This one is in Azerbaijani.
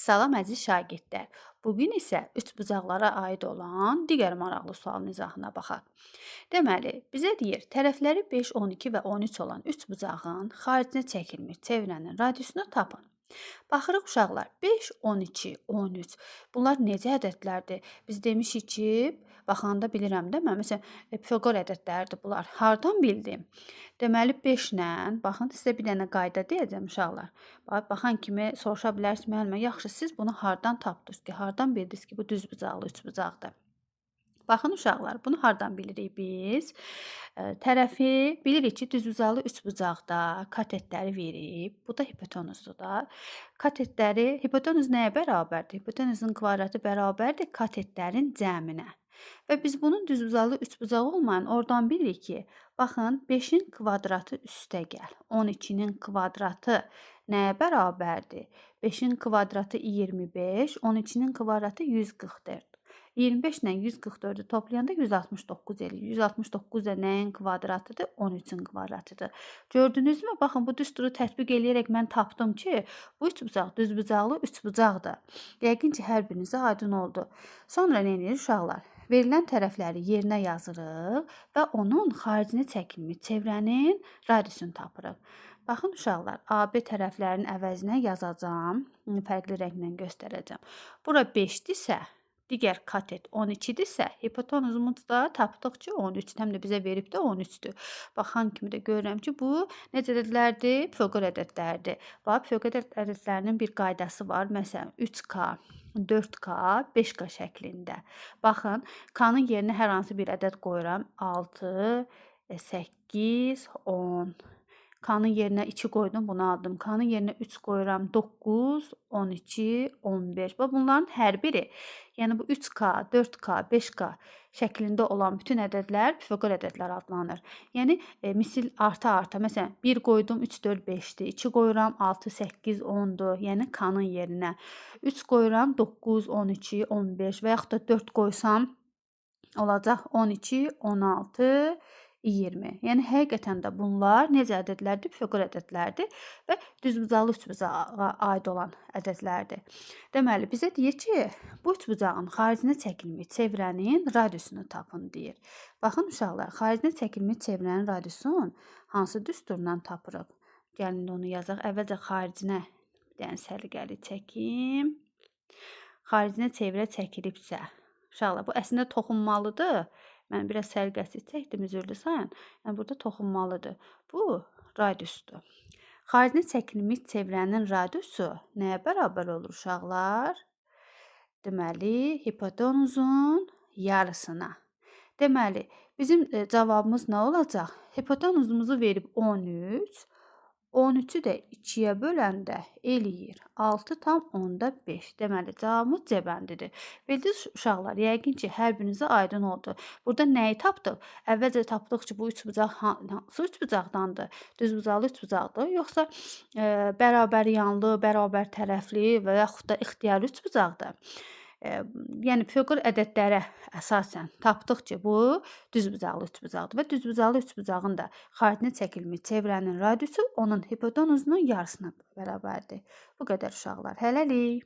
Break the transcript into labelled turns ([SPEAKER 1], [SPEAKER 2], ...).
[SPEAKER 1] Salam əziz şagirdlər. Bugün isə üçbucaqlara aid olan digər maraqlı sualın izahına baxaq. Deməli, bizə deyir, tərəfləri 5, 12 və 13 olan üçbucağın xaricinə çəkilmiş çevrənin radiusunu tapın. Baxırıq uşaqlar, 5, 12, 13. Bunlar necə ədədlərdir? Biz demişik ki, baxanda bilirəm də mən. Məsələn, Pifaqor ədədləridir bunlar. Hardan bildim? Deməli 5 ilə, baxın sizə bir dənə qayda deyəcəm uşaqlar. Baxan kimi soruşa bilərsiniz, müəllimə, yaxşı siz bunu hardan tapdınız ki, hardan bildiniz ki, bu düzbucaqlı üçbucaqdır? Baxın uşaqlar, bunu hardan bilirik biz? Tərəfi bilirik ki, düzbucaqlı üçbucaqda katetləri verib. Bu da hipotenuzdur da. Hipotenuz nəyə bərabərdir? Hipotenuzun kvadratı bərabərdir katetlərin cəminə. Və biz bunun düzbucaqlı üçbucağı olmayan oradan bilirik ki, baxın 5-in kvadratı üstə gəl. 12-nin kvadratı nəyə bərabərdir? 5-in kvadratı 25, 12-nin kvadratı 144. 25 ilə 144-ü toplayanda 169 eləyir. 169 da nəyin kvadratıdır? 13-ün kvadratıdır. Gördünüzmü? Baxın, bu düsturu tətbiq eləyərək mən tapdım ki, bu üçbucaq düzbucaqlı üçbucaqdır. Yəqin ki, hər birinizə aydın oldu. Sonra nə edirik uşaqlar? Verilən tərəfləri yerinə yazırıq və onun xaricinə çəkilmiş çevrənin radiusunu tapırıq. Baxın uşaqlar, AB tərəflərinin əvəzinə yazacağam. Fərqli rənglə göstərəcəm. Bura 5-dirsə, digər katet 12-dirsə, hipotenuzumuz da tapdıq ki, 13. Həm də bizə verib də 13-dür. Baxan kimi də görürəm ki, bu necə ədədlərdir? Pifaqor ədədlərdir. Bax, Pifaqor ədədlərinin bir qaydası var. Məsələn, 3K, 4K, 5K şəklində. Baxın, K-nın yerinə hər hansı bir ədəd qoyuram. 6, 8, 10. K-nın yerinə 2 qoydum, bunu aldım. K-nın yerinə 3 qoyuram, 9, 12, 15. Və bunların hər biri, yəni bu 3K, 4K, 5K şəklində olan bütün ədədlər Pifaqor ədədləri adlanır. Yəni misil arta-arta, məsələn 1 qoydum, 3, 4, 5-dir. 2 qoyuram, 6, 8, 10-dur. Yəni K-nın yerinə 3 qoyuram, 9, 12, 15 və yaxud da 4 qoysam olacaq 12, 16, 20. Yəni həqiqətən də bunlar necə ədədlərdir? Pifaqor ədədlərdir və düzbucaqlı üçbucağa aid olan ədədlərdir. Deməli, bizə deyir ki, bu üçbucağın xaricinə çəkilmiş çevrənin radiusunu tapın deyir. Baxın uşaqlar, xaricinə çəkilmiş çevrənin radiusunu hansı düsturla tapırıq? Gəlin onu yazaq. Əvvəlcə xaricinə bir dənə səliqəli çəkim. Xaricinə çevrə çəkilibsə, uşaqlar, bu əslində toxunmalıdır. Mən biraz səliqəsiz çəkdim, üzrlü sayın. Yəni, burada toxunmalıdır. Bu radiusdur. Xaricinə çəkilmiş çevrənin radiusu nəyə bərabər olur uşaqlar? Deməli, hipotenuzun yarısına. Deməli, bizim cavabımız nə olacaq? Hipotenuzumuzu verib 13. 13-ü də 2-yə böləndə eləyir 6,5. Deməli, cavabımız C bəndidir. Bildiniz uşaqlar, yəqin ki, hər birinizə aydın oldu. Burada nəyi tapdıq? Əvvəlcə tapdıq ki, bu üçbucaq hansı üçbucaqdandır? Düzbucaqlı üçbucaqdır, yoxsa bərabər yanlı, bərabər tərəfli və yaxud da ixtiyari üçbucaqdır? Yəni Pifaqor ədədlərə əsasən tapdıq ki, bu düzbucaqlı üçbucaqdır və düzbucaqlı üçbucağın da xaricinə çəkilmiş çevrənin radiusu onun hipotenuzunun yarısına bərabərdir. Bu qədər uşaqlar. Hələlik.